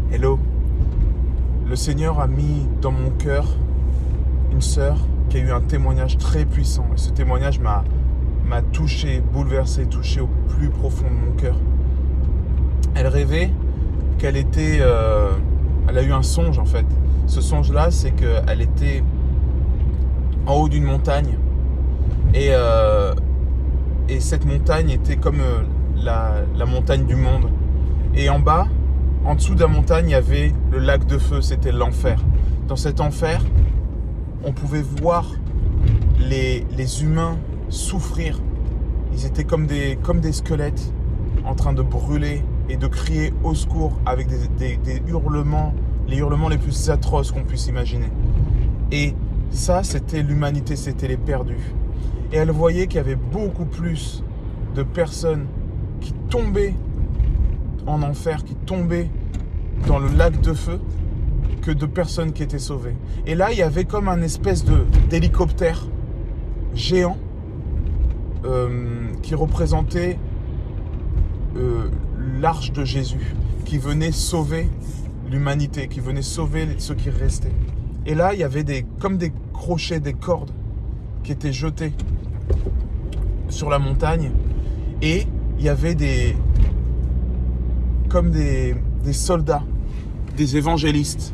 Hello, le Seigneur a mis dans mon cœur une sœur qui a eu un témoignage très puissant. Et ce témoignage m'a touché, bouleversé, touché au plus profond de mon cœur. Elle rêvait qu'elle était... elle a eu un songe en fait. Ce songe-là, c'est qu'elle était en haut d'une montagne. Et cette montagne était comme la montagne du monde. Et en bas, en dessous de la montagne, il y avait le lac de feu, c'était l'enfer. Dans cet enfer, on pouvait voir les humains souffrir. Ils étaient comme des squelettes en train de brûler et de crier au secours avec des hurlements, les hurlements les plus atroces qu'on puisse imaginer. Et ça, c'était l'humanité, c'était les perdus. Et elle voyait qu'il y avait beaucoup plus de personnes qui tombaient en enfer, qui tombaient dans le lac de feu, que de personnes qui étaient sauvées. Et là, il y avait comme un espèce d'hélicoptère géant qui représentait l'arche de Jésus, qui venait sauver l'humanité, qui venait sauver ceux qui restaient. Et là, il y avait comme des crochets, des cordes qui étaient jetées sur la montagne. Et il y avait comme des soldats, des évangélistes,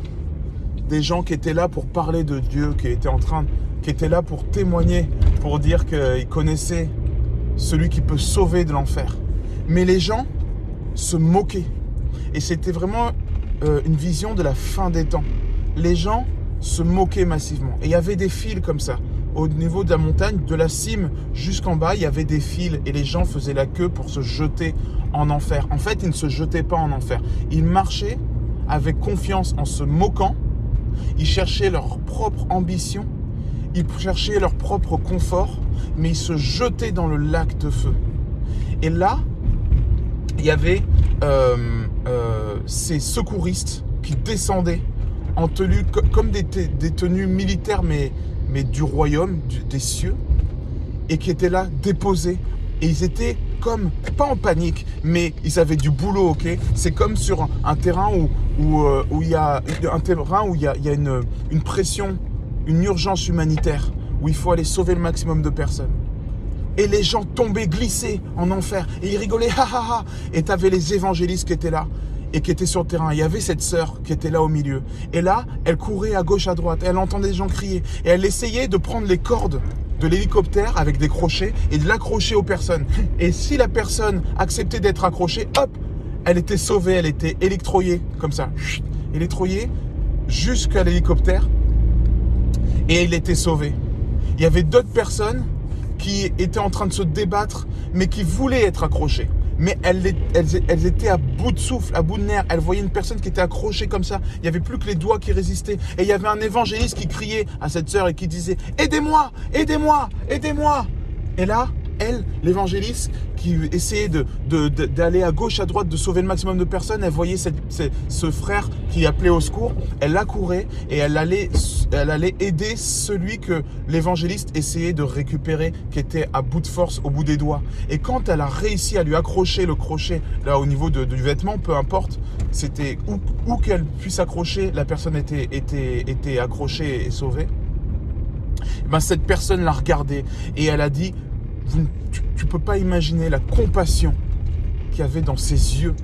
des gens qui étaient là pour parler de Dieu, qui étaient là pour témoigner, pour dire qu'ils connaissaient celui qui peut sauver de l'enfer. Mais les gens se moquaient. Et c'était vraiment une vision de la fin des temps. Les gens se moquaient massivement. Et il y avait des fils comme ça. Au niveau de la montagne, de la cime jusqu'en bas, il y avait des fils et les gens faisaient la queue pour se jeter en enfer. En fait, ils ne se jetaient pas en enfer. Ils marchaient avec confiance en se moquant. Ils cherchaient leur propre ambition. Ils cherchaient leur propre confort. Mais ils se jetaient dans le lac de feu. Et là, il y avait ces secouristes qui descendaient en tenue comme des tenues militaires, mais du royaume, des cieux, et qui étaient là déposés. Et ils étaient comme, pas en panique, mais ils avaient du boulot, ok. C'est comme sur un terrain où il y a une pression, une urgence humanitaire, où il faut aller sauver le maximum de personnes. Et les gens tombaient, glissaient en enfer, et ils rigolaient, ha ha ha. Et tu avais les évangélistes qui étaient là, et qui étaient sur le terrain. Il y avait cette sœur qui était là au milieu. Et là, elle courait à gauche, à droite. Elle entendait les gens crier. Et elle essayait de prendre les cordes de l'hélicoptère avec des crochets et de l'accrocher aux personnes. Et si la personne acceptait d'être accrochée, hop, elle était sauvée, elle était électroyée, comme ça. Électroyée jusqu'à l'hélicoptère. Et elle était sauvée. Il y avait d'autres personnes qui étaient en train de se débattre, mais qui voulaient être accrochées. Mais elles étaient à bout de souffle, à bout de nerfs. Elles voyaient une personne qui était accrochée comme ça. Il n'y avait plus que les doigts qui résistaient. Et il y avait un évangéliste qui criait à cette sœur et qui disait « Aidez-moi, aidez-moi, aidez-moi !» Et là, elle, l'évangéliste, qui essayait d'aller à gauche, à droite, de sauver le maximum de personnes, elle voyait ce frère qui appelait au secours. Elle accourait et elle allait aider celui que l'évangéliste essayait de récupérer, qui était à bout de force, au bout des doigts. Et quand elle a réussi à lui accrocher le crochet, là au niveau du vêtement, peu importe, c'était où qu'elle puisse accrocher, la personne était accrochée et sauvée. Et ben, cette personne l'a regardée et elle a dit tu peux pas imaginer la compassion qu'il y avait dans ses yeux.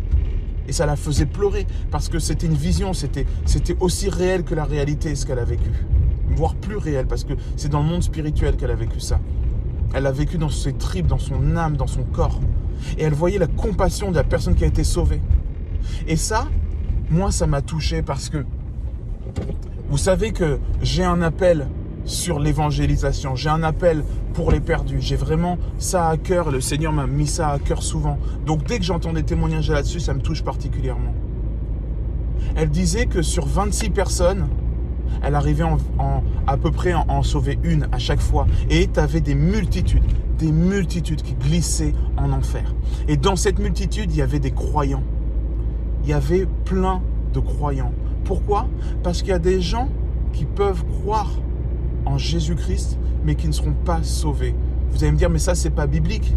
Et ça la faisait pleurer parce que c'était une vision, c'était aussi réel que la réalité, ce qu'elle a vécu. Voire plus réel, parce que c'est dans le monde spirituel qu'elle a vécu ça. Elle a vécu dans ses tripes, dans son âme, dans son corps. Et elle voyait la compassion de la personne qui a été sauvée. Et ça, moi, ça m'a touché parce que vous savez que j'ai un appel sur l'évangélisation. J'ai un appel pour les perdus. J'ai vraiment ça à cœur. Le Seigneur m'a mis ça à cœur souvent. Donc dès que j'entends des témoignages là-dessus, ça me touche particulièrement. Elle disait que sur 26 personnes, elle arrivait à peu près à en sauver une à chaque fois. Et tu avais des multitudes qui glissaient en enfer. Et dans cette multitude, il y avait des croyants. Il y avait plein de croyants. Pourquoi ? Parce qu'il y a des gens qui peuvent croire en Jésus-Christ, mais qui ne seront pas sauvés. Vous allez me dire, mais ça, c'est pas biblique.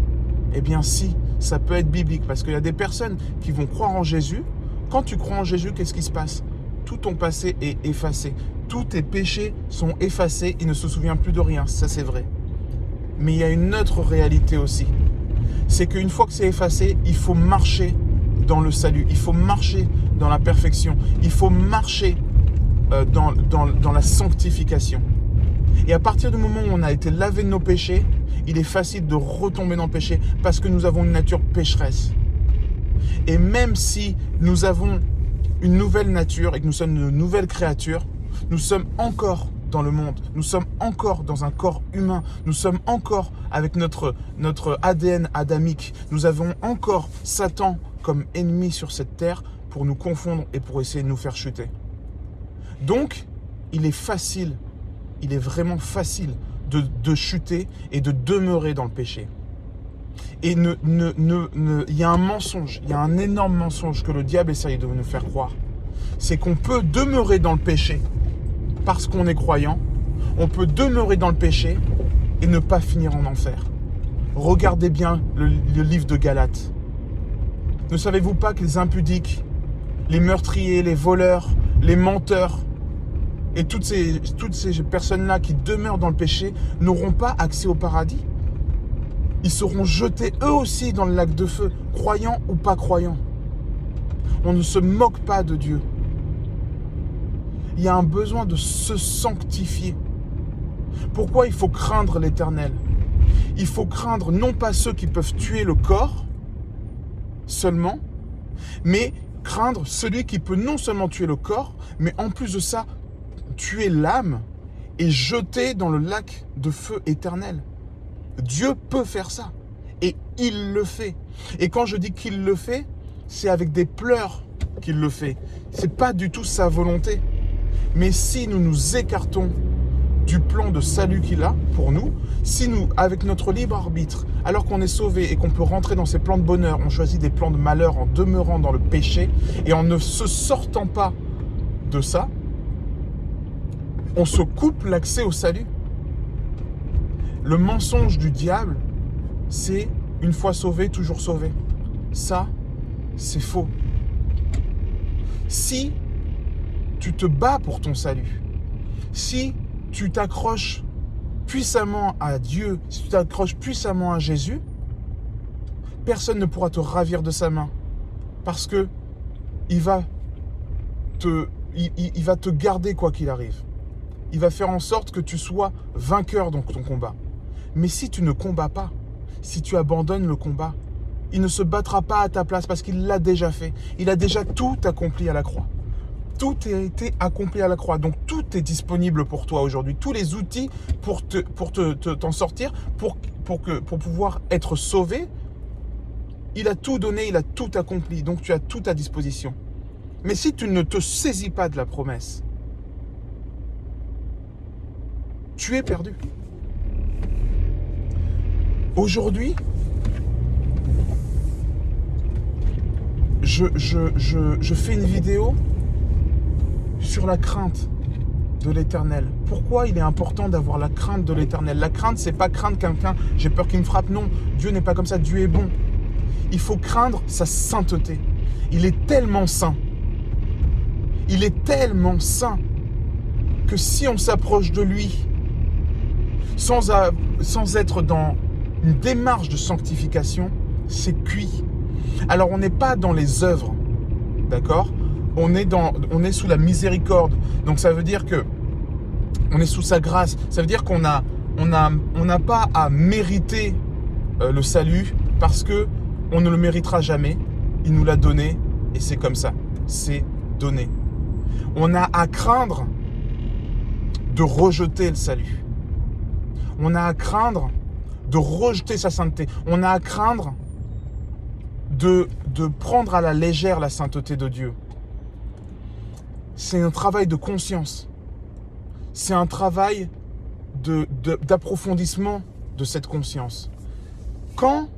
Eh bien, si, ça peut être biblique, parce qu'il y a des personnes qui vont croire en Jésus, Quand tu crois en Jésus, qu'est-ce qui se passe? Tout ton passé est effacé. Tous tes péchés sont effacés. Il ne se souvient plus de rien. Ça, c'est vrai. Mais il y a une autre réalité aussi. C'est qu'une fois que c'est effacé, il faut marcher dans le salut. Il faut marcher dans la perfection. Il faut marcher dans la sanctification. Et à partir du moment où on a été lavé de nos péchés, il est facile de retomber dans le péché parce que nous avons une nature pécheresse. Et même si nous avons une nouvelle nature et que nous sommes une nouvelle créature, nous sommes encore dans le monde, nous sommes encore dans un corps humain, nous sommes encore avec notre ADN adamique, nous avons encore Satan comme ennemi sur cette terre pour nous confondre et pour essayer de nous faire chuter. Donc, il est vraiment facile de chuter et de demeurer dans le péché. Et il y a un mensonge, il y a un énorme mensonge que le diable essaye de nous faire croire. C'est qu'on peut demeurer dans le péché parce qu'on est croyant, on peut demeurer dans le péché et ne pas finir en enfer. Regardez bien le livre de Galates. Ne savez-vous pas que les impudiques, les meurtriers, les voleurs, les menteurs et toutes ces personnes-là qui demeurent dans le péché n'auront pas accès au paradis? Ils seront jetés eux aussi dans le lac de feu, croyants ou pas croyants. On ne se moque pas de Dieu. Il y a un besoin de se sanctifier. Pourquoi il faut craindre l'Éternel? Il faut craindre non pas ceux qui peuvent tuer le corps seulement, mais craindre celui qui peut non seulement tuer le corps, mais en plus de ça, tuer l'âme et jeter dans le lac de feu éternel. Dieu peut faire ça. Et il le fait. Et quand je dis qu'il le fait, c'est avec des pleurs qu'il le fait. C'est pas du tout sa volonté. Mais si nous nous écartons du plan de salut qu'il a pour nous, si nous, avec notre libre arbitre, alors qu'on est sauvé et qu'on peut rentrer dans ces plans de bonheur, on choisit des plans de malheur en demeurant dans le péché et en ne se sortant pas de ça, on se coupe l'accès au salut. Le mensonge du diable, c'est une fois sauvé, toujours sauvé. Ça, c'est faux. Si tu te bats pour ton salut, si tu t'accroches puissamment à Dieu, si tu t'accroches puissamment à Jésus, personne ne pourra te ravir de sa main. Parce que il va te garder quoi qu'il arrive. Il va faire en sorte que tu sois vainqueur dans ton combat. Mais si tu ne combats pas, si tu abandonnes le combat, il ne se battra pas à ta place parce qu'il l'a déjà fait. Il a déjà tout accompli à la croix. Tout a été accompli à la croix. Donc tout est disponible pour toi aujourd'hui. Tous les outils pour t'en sortir, pour pouvoir être sauvé, il a tout donné, il a tout accompli. Donc tu as tout à disposition. Mais si tu ne te saisis pas de la promesse, tu es perdu. Aujourd'hui, je fais une vidéo sur la crainte de l'Éternel. Pourquoi il est important d'avoir la crainte de l'Éternel? La crainte, c'est pas craindre quelqu'un, j'ai peur qu'il me frappe. Non, Dieu n'est pas comme ça, Dieu est bon. Il faut craindre sa sainteté. Il est tellement saint. Il est tellement saint que si on s'approche de lui sans être dans une démarche de sanctification, c'est cuit. Alors on n'est pas dans les œuvres, d'accord? On est sous la miséricorde. Donc ça veut dire que on est sous sa grâce. Ça veut dire qu'on n'a pas à mériter le salut parce que on ne le méritera jamais. Il nous l'a donné et c'est comme ça. C'est donné. On a à craindre de rejeter le salut. On a à craindre de rejeter sa sainteté. On a à craindre de prendre à la légère la sainteté de Dieu. C'est un travail de conscience. C'est un travail d'approfondissement de cette conscience. Quand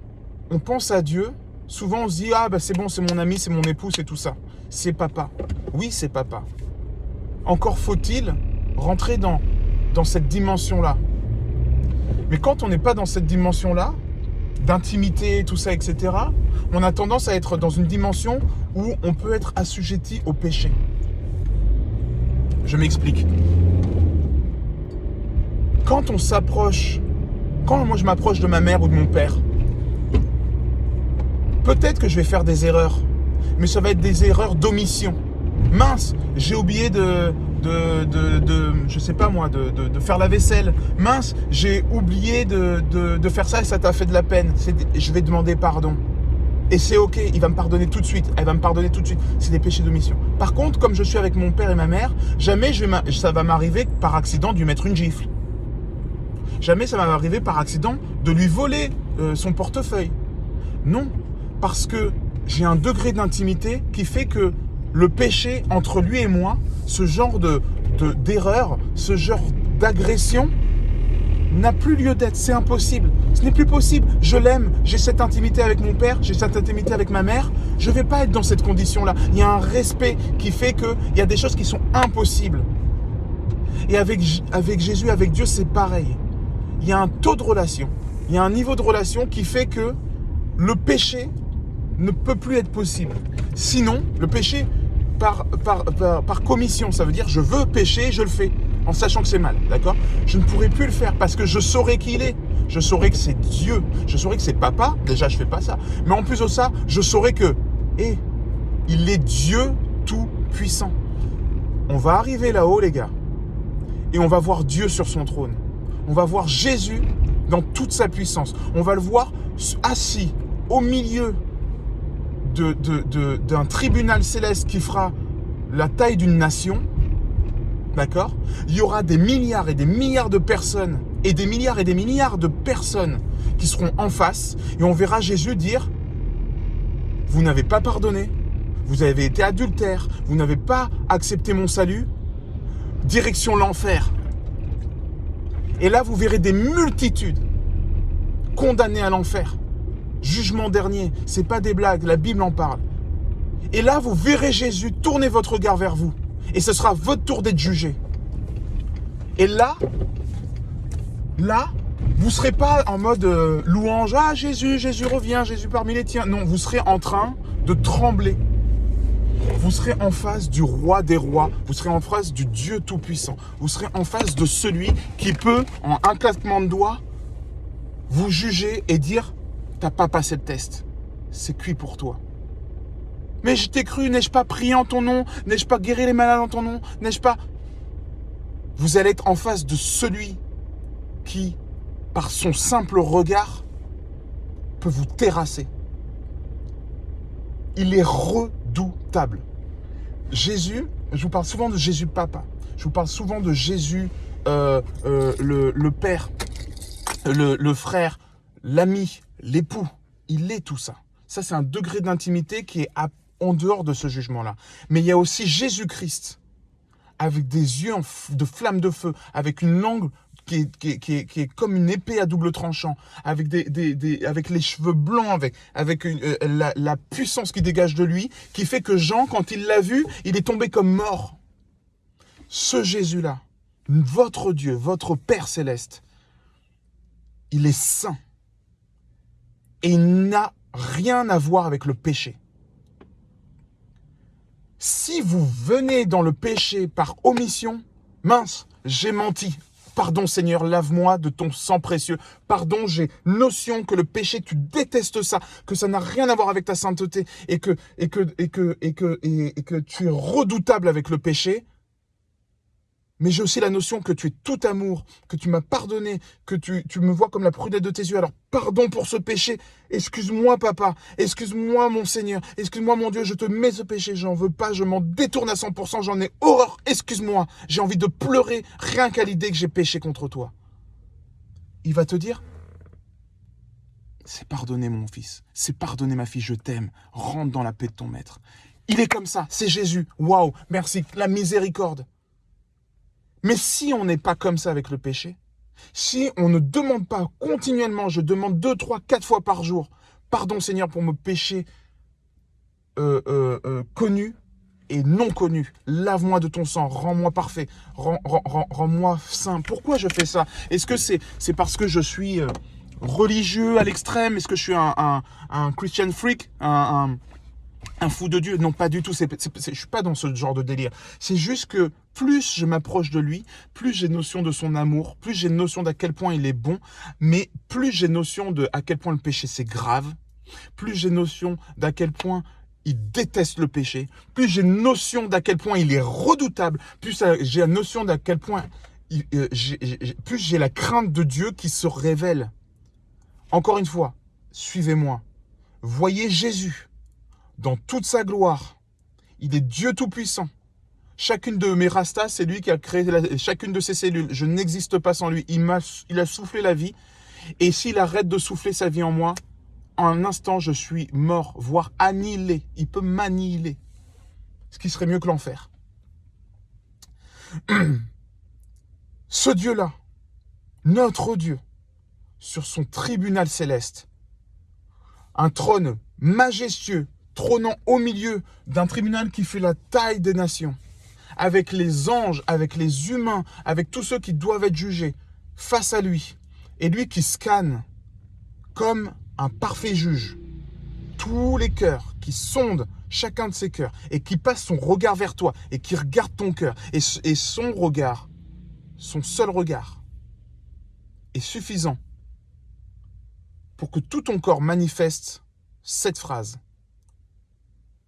on pense à Dieu, souvent on se dit « Ah, c'est bon, c'est mon ami, c'est mon époux, c'est tout ça. C'est papa. » Oui, c'est papa. Encore faut-il rentrer dans cette dimension-là. Mais quand on n'est pas dans cette dimension-là, d'intimité, tout ça, etc., on a tendance à être dans une dimension où on peut être assujetti au péché. Je m'explique. Quand moi je m'approche de ma mère ou de mon père, peut-être que je vais faire des erreurs, mais ça va être des erreurs d'omission. Mince, j'ai oublié je sais pas moi, de faire la vaisselle. Mince, j'ai oublié de faire ça et ça t'a fait de la peine. Je vais demander pardon. Et c'est ok, il va me pardonner tout de suite. Elle va me pardonner tout de suite. C'est des péchés d'omission. Par contre, comme je suis avec mon père et ma mère, jamais ça va m'arriver par accident de lui mettre une gifle. Jamais ça va m'arriver par accident de lui voler son portefeuille. Non, parce que j'ai un degré d'intimité qui fait que le péché entre lui et moi, ce genre d'erreur, ce genre d'agression n'a plus lieu d'être. C'est impossible. Ce n'est plus possible. Je l'aime. J'ai cette intimité avec mon père. J'ai cette intimité avec ma mère. Je ne vais pas être dans cette condition-là. Il y a un respect qui fait qu'il y a des choses qui sont impossibles. Et avec Jésus, avec Dieu, c'est pareil. Il y a un taux de relation. Il y a un niveau de relation qui fait que le péché ne peut plus être possible. Sinon, le péché par commission, ça veut dire je veux pécher, je le fais, en sachant que c'est mal, d'accord? Je ne pourrai plus le faire parce que je saurai qui il est. Je saurai que c'est Dieu. Je saurai que c'est papa. Déjà, je fais pas ça. Mais en plus de ça, je saurai que, il est Dieu tout-puissant. On va arriver là-haut, les gars, et on va voir Dieu sur son trône. On va voir Jésus dans toute sa puissance. On va le voir assis au milieu d'un tribunal céleste qui fera la taille d'une nation, d'accord? Il y aura des milliards et des milliards de personnes et des milliards de personnes qui seront en face et on verra Jésus dire « Vous n'avez pas pardonné, vous avez été adultère, vous n'avez pas accepté mon salut, direction l'enfer. » Et là, vous verrez des multitudes condamnées à l'enfer. Jugement dernier, c'est pas des blagues, la Bible en parle. Et là, vous verrez Jésus tourner votre regard vers vous. Et ce sera votre tour d'être jugé. Et là, vous ne serez pas en mode louange. Ah, Jésus revient, Jésus parmi les tiens. Non, vous serez en train de trembler. Vous serez en face du roi des rois. Vous serez en face du Dieu tout-puissant. Vous serez en face de celui qui peut, en un claquement de doigts, vous juger et dire « T'as pas passé le test. C'est cuit pour toi. » Mais je t'ai cru, n'ai-je pas prié en ton nom? N'ai-je pas guéri les malades en ton nom? N'ai-je pas... Vous allez être en face de celui qui, par son simple regard, peut vous terrasser. Il est redoutable. Jésus, je vous parle souvent de Jésus Papa. Je vous parle souvent de Jésus le Père, le frère, l'ami, l'époux. Il est tout ça. Ça, c'est un degré d'intimité qui est en dehors de ce jugement-là. Mais il y a aussi Jésus-Christ, avec des yeux de flammes de feu, avec une langue qui est comme une épée à double tranchant, avec avec les cheveux blancs, avec la puissance qui dégage de lui, qui fait que Jean, quand il l'a vu, il est tombé comme mort. Ce Jésus-là, votre Dieu, votre Père céleste, il est saint. Et il n'a rien à voir avec le péché. Si vous venez dans le péché par omission, mince, j'ai menti. Pardon Seigneur, lave-moi de ton sang précieux. Pardon, j'ai notion que le péché, tu détestes ça, que ça n'a rien à voir avec ta sainteté et que tu es redoutable avec le péché. Mais j'ai aussi la notion que tu es tout amour, que tu m'as pardonné, que tu me vois comme la prunelle de tes yeux. Alors pardon pour ce péché. Excuse-moi papa, excuse-moi mon Seigneur, excuse-moi mon Dieu, je te mets ce péché, j'en veux pas, je m'en détourne à 100%, j'en ai horreur, excuse-moi. J'ai envie de pleurer rien qu'à l'idée que j'ai péché contre toi. Il va te dire, c'est pardonné mon fils, c'est pardonné ma fille, je t'aime, rentre dans la paix de ton maître. Il est comme ça, c'est Jésus, waouh, merci, la miséricorde. Mais si on n'est pas comme ça avec le péché, si on ne demande pas continuellement, je demande 2, 3, 4 fois par jour, pardon Seigneur pour mes péchés connus et non connus, lave-moi de ton sang, rends-moi parfait, rends-moi saint. Pourquoi je fais ça? Est-ce que c'est parce que je suis religieux à l'extrême? Est-ce que je suis un Christian freak, un fou de Dieu? Non, pas du tout. Je suis pas dans ce genre de délire. C'est juste que plus je m'approche de lui, plus j'ai notion de son amour, plus j'ai notion d'à quel point il est bon, mais plus j'ai notion de à quel point le péché c'est grave, plus j'ai notion d'à quel point il déteste le péché, plus j'ai notion d'à quel point il est redoutable, plus j'ai la notion d'à quel point plus j'ai la crainte de Dieu qui se révèle. Encore une fois, suivez-moi. Voyez Jésus dans toute sa gloire. Il est Dieu Tout-Puissant. Chacune de mes rastas, c'est lui qui a créé chacune de ses cellules. Je n'existe pas sans lui. Il a soufflé la vie. Et s'il arrête de souffler sa vie en moi, en un instant, je suis mort, voire annihilé. Il peut m'annihiler. Ce qui serait mieux que l'enfer. Ce Dieu-là, notre Dieu, sur son tribunal céleste, un trône majestueux, trônant au milieu d'un tribunal qui fait la taille des nations, avec les anges, avec les humains, avec tous ceux qui doivent être jugés, face à lui, et lui qui scanne comme un parfait juge tous les cœurs, qui sonde chacun de ses cœurs, et qui passe son regard vers toi, et qui regarde ton cœur, et son regard, son seul regard, est suffisant pour que tout ton corps manifeste cette phrase.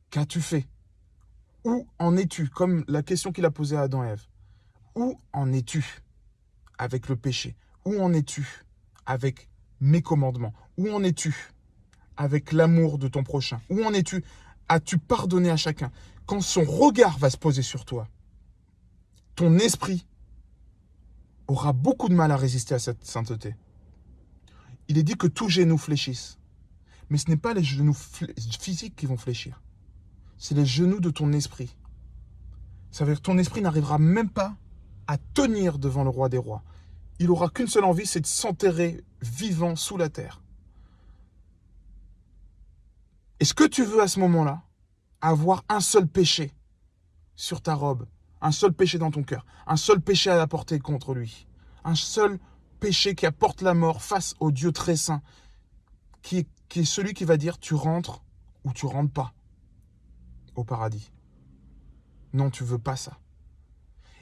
Qu'as-tu fait? Où en es-tu? Comme la question qu'il a posée à Adam et Ève. Où en es-tu avec le péché? Où en es-tu avec mes commandements? Où en es-tu avec l'amour de ton prochain? Où en es-tu? As-tu pardonné à chacun? Quand son regard va se poser sur toi, ton esprit aura beaucoup de mal à résister à cette sainteté. Il est dit que tous genou fléchissent. Mais ce n'est pas les genoux physiques qui vont fléchir. C'est les genoux de ton esprit. Ça veut dire que ton esprit n'arrivera même pas à tenir devant le roi des rois. Il n'aura qu'une seule envie, c'est de s'enterrer vivant sous la terre. Est-ce que tu veux à ce moment-là avoir un seul péché sur ta robe, un seul péché dans ton cœur, un seul péché à apporter contre lui, un seul péché qui apporte la mort face au Dieu très saint, qui est celui qui va dire tu rentres ou tu rentres pas au paradis? Non, tu veux pas ça.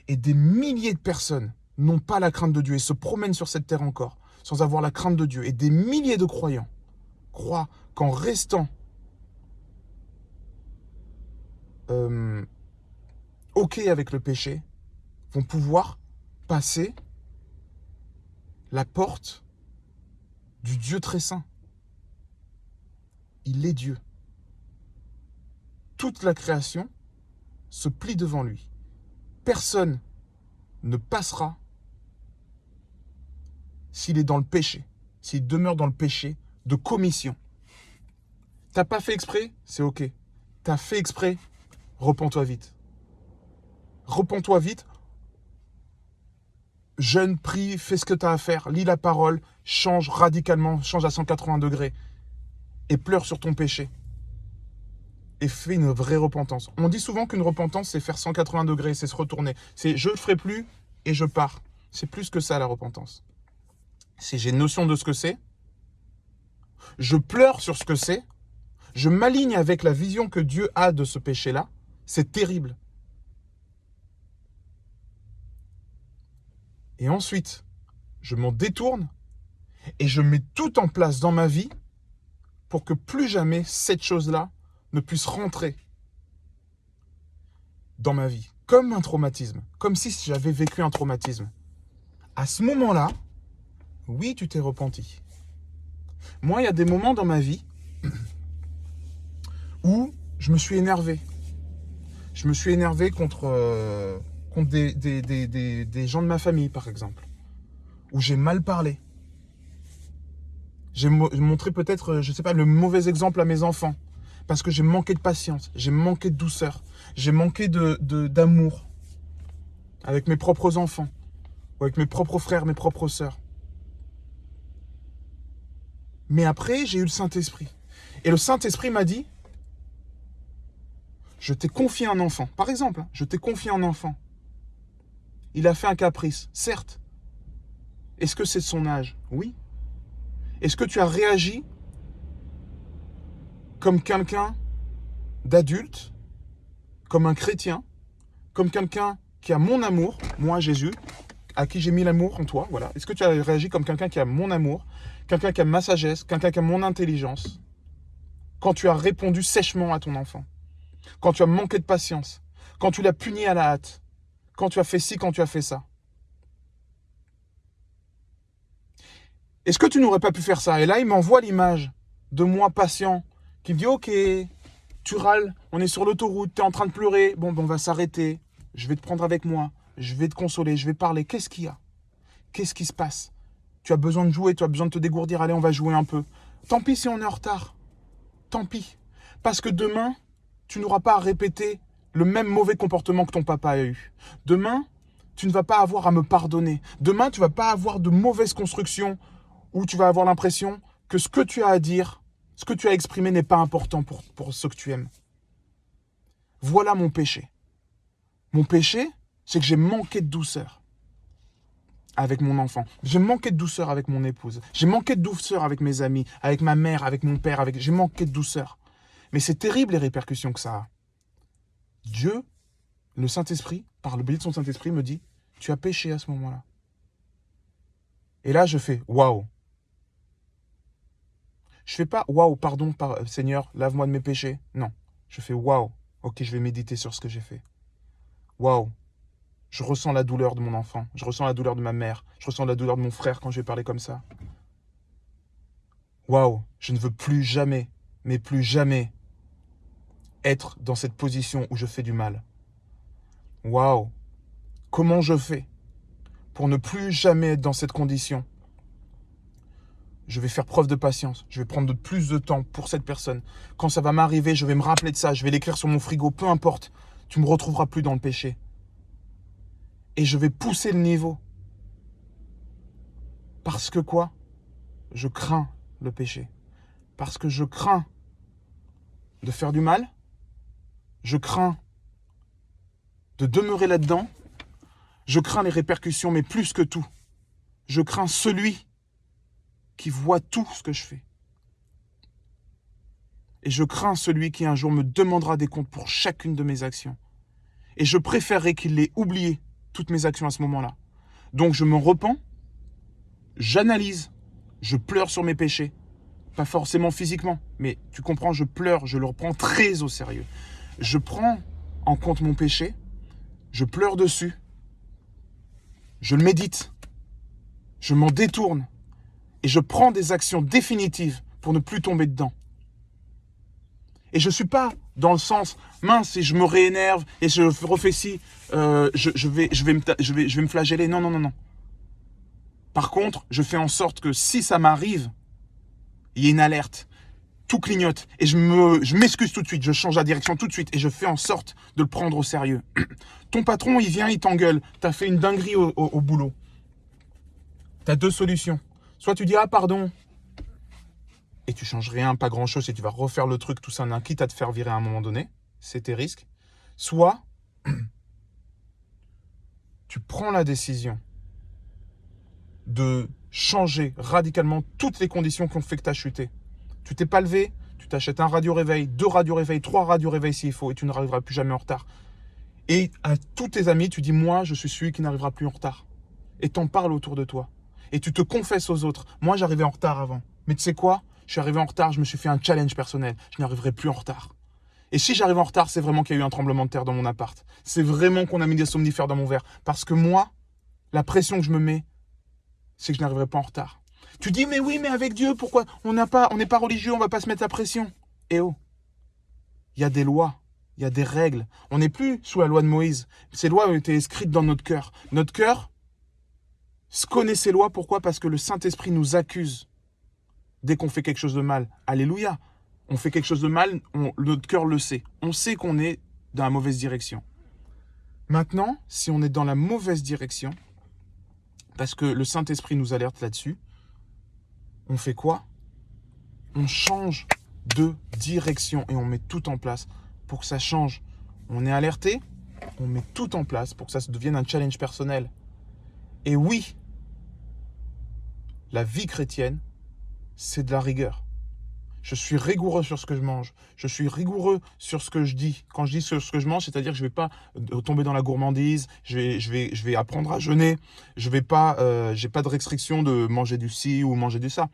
Et des milliers de personnes n'ont pas la crainte de Dieu et se promènent sur cette terre encore sans avoir la crainte de Dieu. Et des milliers de croyants croient qu'en restant OK avec le péché, vont pouvoir passer la porte du Dieu très saint. Il est Dieu. Toute la création se plie devant lui. Personne ne passera s'il est dans le péché, s'il demeure dans le péché de commission. T'as pas fait exprès, c'est OK. T'as fait exprès, repens-toi vite. Repens-toi vite. Jeûne, prie, fais ce que tu as à faire, lis la parole, change radicalement, change à 180 degrés et pleure sur ton péché. Et fais une vraie repentance. On dit souvent qu'une repentance, c'est faire 180 degrés, c'est se retourner. C'est je ne le ferai plus et je pars. C'est plus que ça la repentance. Si j'ai notion de ce que c'est, je pleure sur ce que c'est, je m'aligne avec la vision que Dieu a de ce péché-là, c'est terrible. Et ensuite, je m'en détourne et je mets tout en place dans ma vie pour que plus jamais cette chose-là ne puisse rentrer dans ma vie. Comme un traumatisme, comme si j'avais vécu un traumatisme. À ce moment-là, oui, tu t'es repenti. Moi, il y a des moments dans ma vie où je me suis énervé. Je me suis énervé contre des gens de ma famille, par exemple, où j'ai mal parlé. J'ai montré peut-être, je ne sais pas, le mauvais exemple à mes enfants, parce que j'ai manqué de patience, j'ai manqué de douceur, j'ai manqué d'amour avec mes propres enfants, ou avec mes propres frères, mes propres sœurs. Mais après, j'ai eu le Saint-Esprit. Et le Saint-Esprit m'a dit, je t'ai confié un enfant. Par exemple, je t'ai confié un enfant. Il a fait un caprice, certes. Est-ce que c'est de son âge? Oui. Est-ce que tu as réagi comme quelqu'un d'adulte, comme un chrétien, comme quelqu'un qui a mon amour, moi Jésus, à qui j'ai mis l'amour en toi, voilà. Est-ce que tu as réagi comme quelqu'un qui a mon amour, quelqu'un qui a ma sagesse, quelqu'un qui a mon intelligence, quand tu as répondu sèchement à ton enfant, quand tu as manqué de patience, quand tu l'as puni à la hâte, quand tu as fait ci, quand tu as fait ça? Est-ce que tu n'aurais pas pu faire ça? Et là, il m'envoie l'image de moi patient, qui me dit, ok, tu râles, on est sur l'autoroute, tu es en train de pleurer, bon, on va s'arrêter, je vais te prendre avec moi, je vais te consoler, je vais parler. Qu'est-ce qu'il y a? Qu'est-ce qui se passe? Tu as besoin de jouer, tu as besoin de te dégourdir, allez, on va jouer un peu. Tant pis si on est en retard. Tant pis. Parce que demain, tu n'auras pas à répéter le même mauvais comportement que ton papa a eu. Demain, tu ne vas pas avoir à me pardonner. Demain, tu ne vas pas avoir de mauvaises constructions où tu vas avoir l'impression que ce que tu as à dire, ce que tu as exprimé n'est pas important pour ce que tu aimes. Voilà mon péché. Mon péché, c'est que j'ai manqué de douceur avec mon enfant. J'ai manqué de douceur avec mon épouse. J'ai manqué de douceur avec mes amis, avec ma mère, avec mon père. J'ai manqué de douceur. Mais c'est terrible les répercussions que ça a. Dieu, le Saint-Esprit, par le biais de son Saint-Esprit, me dit, tu as péché à ce moment-là. Et là, je fais, waouh. Je fais pas, waouh, pardon, Seigneur, lave-moi de mes péchés. Non. Je fais, waouh, ok, je vais méditer sur ce que j'ai fait. Waouh. Je ressens la douleur de mon enfant. Je ressens la douleur de ma mère. Je ressens la douleur de mon frère quand je vais parler comme ça. Waouh, je ne veux plus jamais, mais plus jamais, être dans cette position où je fais du mal. Waouh, comment je fais pour ne plus jamais être dans cette condition? Je vais faire preuve de patience. Je vais prendre plus de temps pour cette personne. Quand ça va m'arriver, je vais me rappeler de ça. Je vais l'écrire sur mon frigo, peu importe. Tu ne me retrouveras plus dans le péché. Et je vais pousser le niveau. Parce que quoi? Je crains le péché. Parce que je crains de faire du mal. Je crains de demeurer là-dedans. Je crains les répercussions, mais plus que tout, je crains celui qui voit tout ce que je fais. Et je crains celui qui un jour me demandera des comptes pour chacune de mes actions. Et je préférerais qu'il ait oublié toutes mes actions à ce moment-là. Donc je me repens, j'analyse, je pleure sur mes péchés. Pas forcément physiquement, mais tu comprends, je pleure, je le reprends très au sérieux. Je prends en compte mon péché, je pleure dessus, je le médite, je m'en détourne et je prends des actions définitives pour ne plus tomber dedans. Et je ne suis pas dans le sens, mince, et je me réénerve et je refais ci, je vais me flageller. Non, non, non, non. Par contre, je fais en sorte que si ça m'arrive, il y ait une alerte, tout clignote et je m'excuse tout de suite, je change la direction tout de suite et je fais en sorte de le prendre au sérieux. Ton patron, il vient, il t'engueule, tu as fait une dinguerie au boulot. Tu as deux solutions. Soit tu dis, ah pardon, et tu changes rien, pas grand-chose, et tu vas refaire le truc, tout ça, quitte à te faire virer à un moment donné, c'est tes risques. Soit, tu prends la décision de changer radicalement toutes les conditions qui ont fait que tu as chuté. Tu t'es pas levé, tu t'achètes un radio-réveil, 2 radio-réveils, 3 radio-réveils s'il faut, et tu n'arriveras plus jamais en retard. Et à tous tes amis, tu dis, moi, je suis celui qui n'arrivera plus en retard. Et t'en parles autour de toi. Et tu te confesses aux autres. Moi, j'arrivais en retard avant. Mais tu sais quoi? Je suis arrivé en retard, je me suis fait un challenge personnel. Je n'arriverai plus en retard. Et si j'arrive en retard, c'est vraiment qu'il y a eu un tremblement de terre dans mon appart. C'est vraiment qu'on a mis des somnifères dans mon verre. Parce que moi, la pression que je me mets, c'est que je n'arriverai pas en retard. Tu dis, mais oui, mais avec Dieu, pourquoi on n'est pas religieux, on ne va pas se mettre la pression. Eh oh, il y a des lois, il y a des règles. On n'est plus sous la loi de Moïse. Ces lois ont été inscrites dans notre cœur. Notre cœur connaît ces lois, pourquoi? Parce que le Saint-Esprit nous accuse dès qu'on fait quelque chose de mal. Alléluia. On fait quelque chose de mal, notre cœur le sait. On sait qu'on est dans la mauvaise direction. Maintenant, si on est dans la mauvaise direction, parce que le Saint-Esprit nous alerte là-dessus, on fait quoi? On change de direction et on met tout en place pour que ça change. On est alerté, on met tout en place pour que ça devienne un challenge personnel. Et oui, la vie chrétienne c'est de la rigueur. Je suis rigoureux sur ce que je mange. Je suis rigoureux sur ce que je dis. Quand je dis sur ce que je mange, c'est-à-dire que je ne vais pas tomber dans la gourmandise. Je vais apprendre à jeûner. Je vais pas, j'ai pas de restriction de manger du ci ou manger du ça.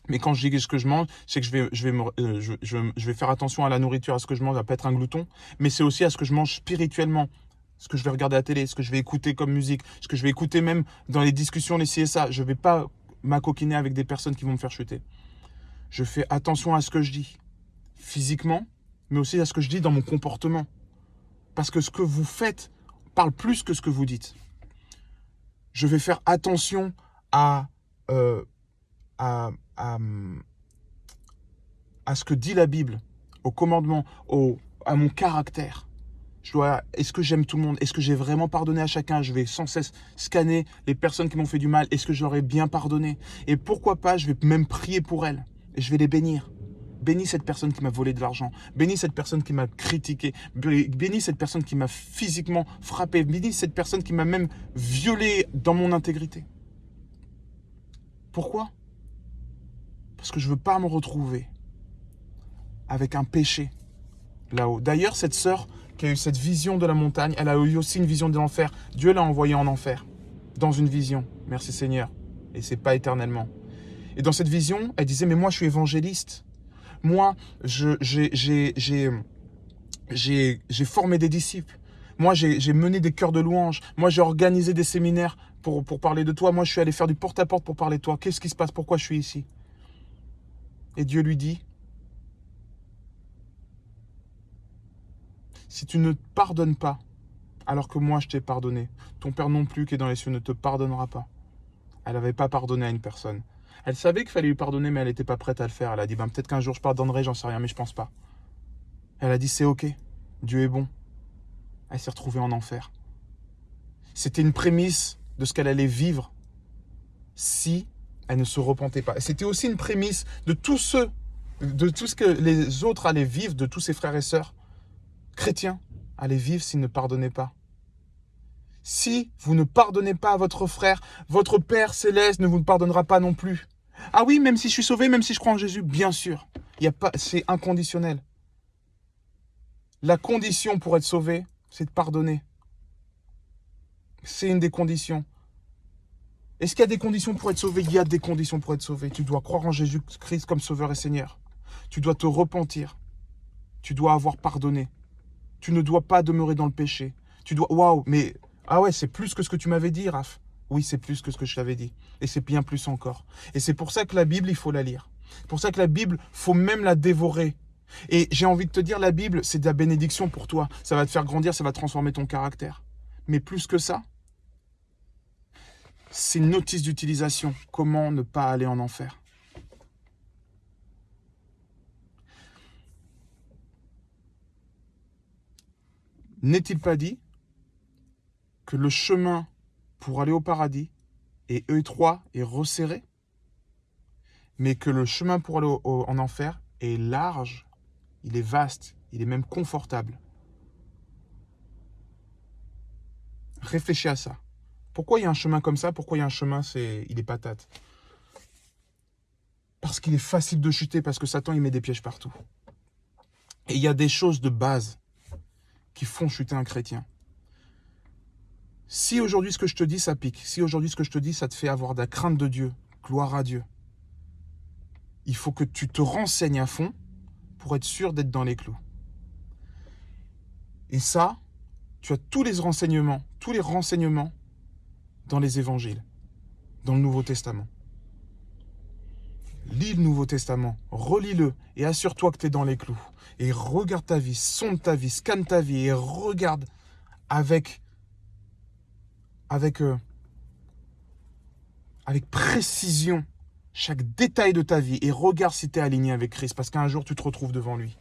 Mais quand je dis ce que je mange, c'est que je vais faire attention à la nourriture, à ce que je mange, à pas être un glouton. Mais c'est aussi à ce que je mange spirituellement. Ce que je vais regarder à la télé, ce que je vais écouter comme musique, ce que je vais écouter même dans les discussions, les ci et ça. Je ne vais pas m'acoquiner avec des personnes qui vont me faire chuter. Je fais attention à ce que je dis, physiquement, mais aussi à ce que je dis dans mon comportement. Parce que ce que vous faites parle plus que ce que vous dites. Je vais faire attention à ce que dit la Bible, au commandement, à mon caractère. Est-ce que j'aime tout le monde? Est-ce que j'ai vraiment pardonné à chacun? Je vais sans cesse scanner les personnes qui m'ont fait du mal. Est-ce que je leur ai bien pardonné? Et pourquoi pas, je vais même prier pour elles. Et je vais les bénir. Bénis cette personne qui m'a volé de l'argent. Bénis cette personne qui m'a critiqué. Bénis cette personne qui m'a physiquement frappé. Bénis cette personne qui m'a même violé dans mon intégrité. Pourquoi? Parce que je ne veux pas me retrouver avec un péché là-haut. D'ailleurs, cette sœur qui a eu cette vision de la montagne, elle a eu aussi une vision de l'enfer. Dieu l'a envoyée en enfer, dans une vision. Merci Seigneur. Et c'est pas éternellement. Et dans cette vision, elle disait, mais moi je suis évangéliste. Moi, j'ai formé des disciples. Moi, j'ai mené des chœurs de louange. Moi, j'ai organisé des séminaires pour parler de toi. Moi, je suis allé faire du porte-à-porte pour parler de toi. Qu'est-ce qui se passe? Pourquoi je suis ici? Et Dieu lui dit, si tu ne pardonnes pas, alors que moi je t'ai pardonné, ton Père non plus qui est dans les cieux ne te pardonnera pas. Elle n'avait pas pardonné à une personne. Elle savait qu'il fallait lui pardonner, mais elle n'était pas prête à le faire. Elle a dit, peut-être qu'un jour je pardonnerai, j'en sais rien, mais je pense pas. Elle a dit, c'est ok, Dieu est bon. Elle s'est retrouvée en enfer. C'était une prémisse de ce qu'elle allait vivre si elle ne se repentait pas. Et c'était aussi une prémisse de tout ce que les autres allaient vivre, de tous ses frères et sœurs chrétiens allaient vivre s'ils ne pardonnaient pas. Si vous ne pardonnez pas à votre frère, votre Père Céleste ne vous pardonnera pas non plus. Ah oui, même si je suis sauvé, même si je crois en Jésus, bien sûr. C'est inconditionnel. La condition pour être sauvé, c'est de pardonner. C'est une des conditions. Est-ce qu'il y a des conditions pour être sauvé? Il y a des conditions pour être sauvé. Tu dois croire en Jésus-Christ comme Sauveur et Seigneur. Tu dois te repentir. Tu dois avoir pardonné. Tu ne dois pas demeurer dans le péché. Tu dois... Waouh, mais... Ah ouais, c'est plus que ce que tu m'avais dit, Raph. Oui, c'est plus que ce que je t'avais dit. Et c'est bien plus encore. Et c'est pour ça que la Bible, il faut la lire. C'est pour ça que la Bible, faut même la dévorer. Et j'ai envie de te dire, la Bible, c'est de la bénédiction pour toi. Ça va te faire grandir, ça va transformer ton caractère. Mais plus que ça, c'est une notice d'utilisation. Comment ne pas aller en enfer? N'est-il pas dit que le chemin pour aller au paradis est étroit et resserré, mais que le chemin pour aller en enfer est large, il est vaste, il est même confortable. Réfléchis à ça. Pourquoi il y a un chemin comme ça? Pourquoi il y a un chemin, il est patate? Parce qu'il est facile de chuter, parce que Satan, il met des pièges partout. Et il y a des choses de base qui font chuter un chrétien. Si aujourd'hui ce que je te dis, ça pique, si aujourd'hui ce que je te dis, ça te fait avoir de la crainte de Dieu, gloire à Dieu, il faut que tu te renseignes à fond pour être sûr d'être dans les clous. Et ça, tu as tous les renseignements dans les évangiles, dans le Nouveau Testament. Lis le Nouveau Testament, relis-le et assure-toi que tu es dans les clous. Et regarde ta vie, sonde ta vie, scanne ta vie et regarde avec précision chaque détail de ta vie et regarde si tu es aligné avec Christ parce qu'un jour tu te retrouves devant lui.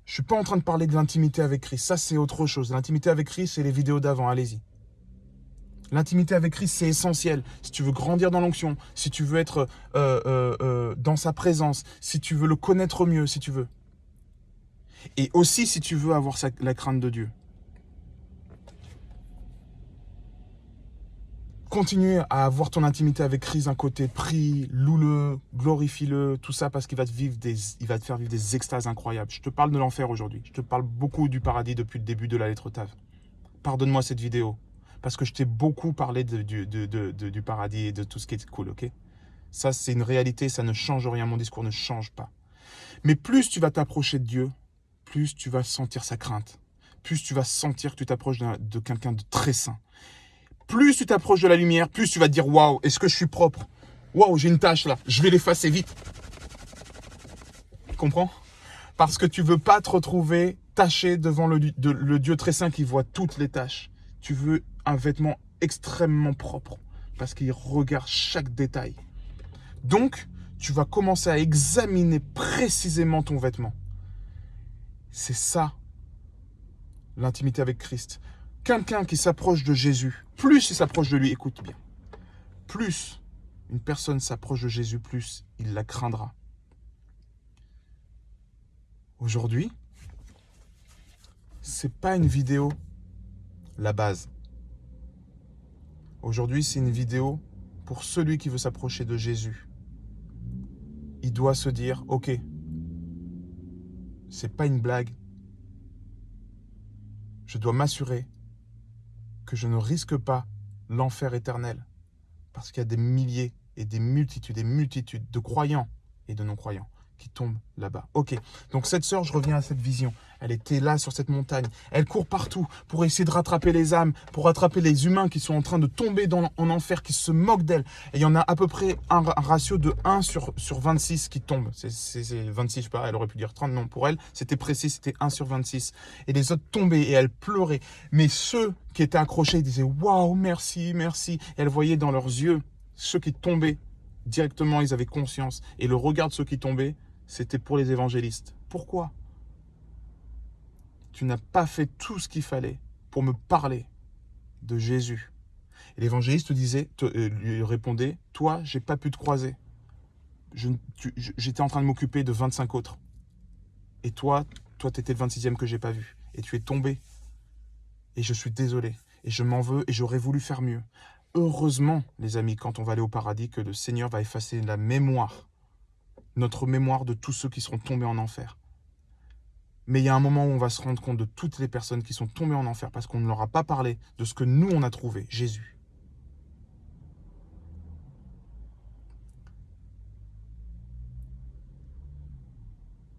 Je ne suis pas en train de parler de l'intimité avec Christ, ça c'est autre chose. L'intimité avec Christ, c'est les vidéos d'avant, allez-y. L'intimité avec Christ, c'est essentiel. Si tu veux grandir dans l'onction, si tu veux être dans sa présence, si tu veux le connaître mieux, si tu veux. Et aussi si tu veux avoir la crainte de Dieu. Continue à avoir ton intimité avec Christ d'un côté, prie, loue-le, glorifie-le, tout ça parce qu'il va te faire vivre des extases incroyables. Je te parle de l'enfer aujourd'hui. Je te parle beaucoup du paradis depuis le début de la lettre Tav. Pardonne-moi cette vidéo parce que je t'ai beaucoup parlé du paradis et de tout ce qui est cool, ok? Ça, c'est une réalité, ça ne change rien, mon discours ne change pas. Mais plus tu vas t'approcher de Dieu, plus tu vas sentir sa crainte. Plus tu vas sentir que tu t'approches de quelqu'un de très saint. Plus tu t'approches de la lumière, plus tu vas te dire « Waouh, est-ce que je suis propre? Waouh, j'ai une tache là, je vais l'effacer vite. » Tu comprends? Parce que tu ne veux pas te retrouver taché devant le Dieu très saint qui voit toutes les taches. Tu veux un vêtement extrêmement propre parce qu'il regarde chaque détail. Donc, tu vas commencer à examiner précisément ton vêtement. C'est ça, l'intimité avec Christ. Quelqu'un qui s'approche de Jésus, plus il s'approche de lui, écoute bien, plus une personne s'approche de Jésus, plus il la craindra. Aujourd'hui, c'est pas une vidéo la base. Aujourd'hui, c'est une vidéo pour celui qui veut s'approcher de Jésus. Il doit se dire, ok, c'est pas une blague. Je dois m'assurer que je ne risque pas l'enfer éternel. Parce qu'il y a des milliers et des multitudes de croyants et de non-croyants qui tombent là-bas. Ok, donc cette sœur, je reviens à cette vision. Elle était là sur cette montagne. Elle court partout pour essayer de rattraper les âmes, pour rattraper les humains qui sont en train de tomber en enfer, qui se moquent d'elle. Et il y en a à peu près un ratio de 1 sur 26 qui tombe. C'est 26, je sais pas, elle aurait pu dire 30, non, pour elle, c'était précis, c'était 1 sur 26. Et les autres tombaient et elle pleurait. Mais ceux qui étaient accrochés, ils disaient « Waouh, merci, merci ». Et elle voyait dans leurs yeux, ceux qui tombaient, directement, ils avaient conscience. Et le regard de ceux qui tombaient, c'était pour les évangélistes. Pourquoi? Tu n'as pas fait tout ce qu'il fallait pour me parler de Jésus. Et l'évangéliste lui répondait, toi, j'ai pas pu te croiser. J'étais en train de m'occuper de 25 autres. Et toi, tu étais le 26e que j'ai pas vu. Et tu es tombé. Et je suis désolé. Et je m'en veux et j'aurais voulu faire mieux. Heureusement, les amis, quand on va aller au paradis, que le Seigneur va effacer la mémoire, notre mémoire de tous ceux qui seront tombés en enfer. Mais il y a un moment où on va se rendre compte de toutes les personnes qui sont tombées en enfer parce qu'on ne leur a pas parlé de ce que nous, on a trouvé, Jésus.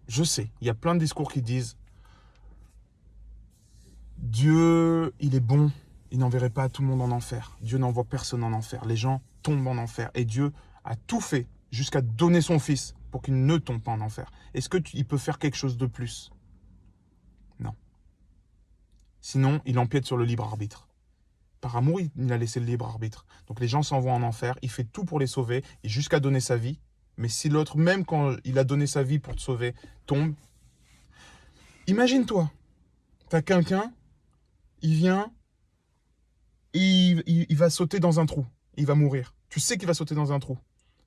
Je sais, il y a plein de discours qui disent Dieu, il est bon, il n'enverrait pas tout le monde en enfer. Dieu n'envoie personne en enfer. Les gens tombent en enfer. Et Dieu a tout fait jusqu'à donner son fils pour qu'il ne tombe pas en enfer. Est-ce qu'il peut faire quelque chose de plus? Non. Sinon, il empiète sur le libre arbitre. Par amour, il a laissé le libre arbitre. Donc les gens s'en vont en enfer, il fait tout pour les sauver, et jusqu'à donner sa vie. Mais si l'autre, même quand il a donné sa vie pour te sauver, tombe, imagine-toi, tu as quelqu'un, il vient, il va sauter dans un trou, il va mourir. Tu sais qu'il va sauter dans un trou.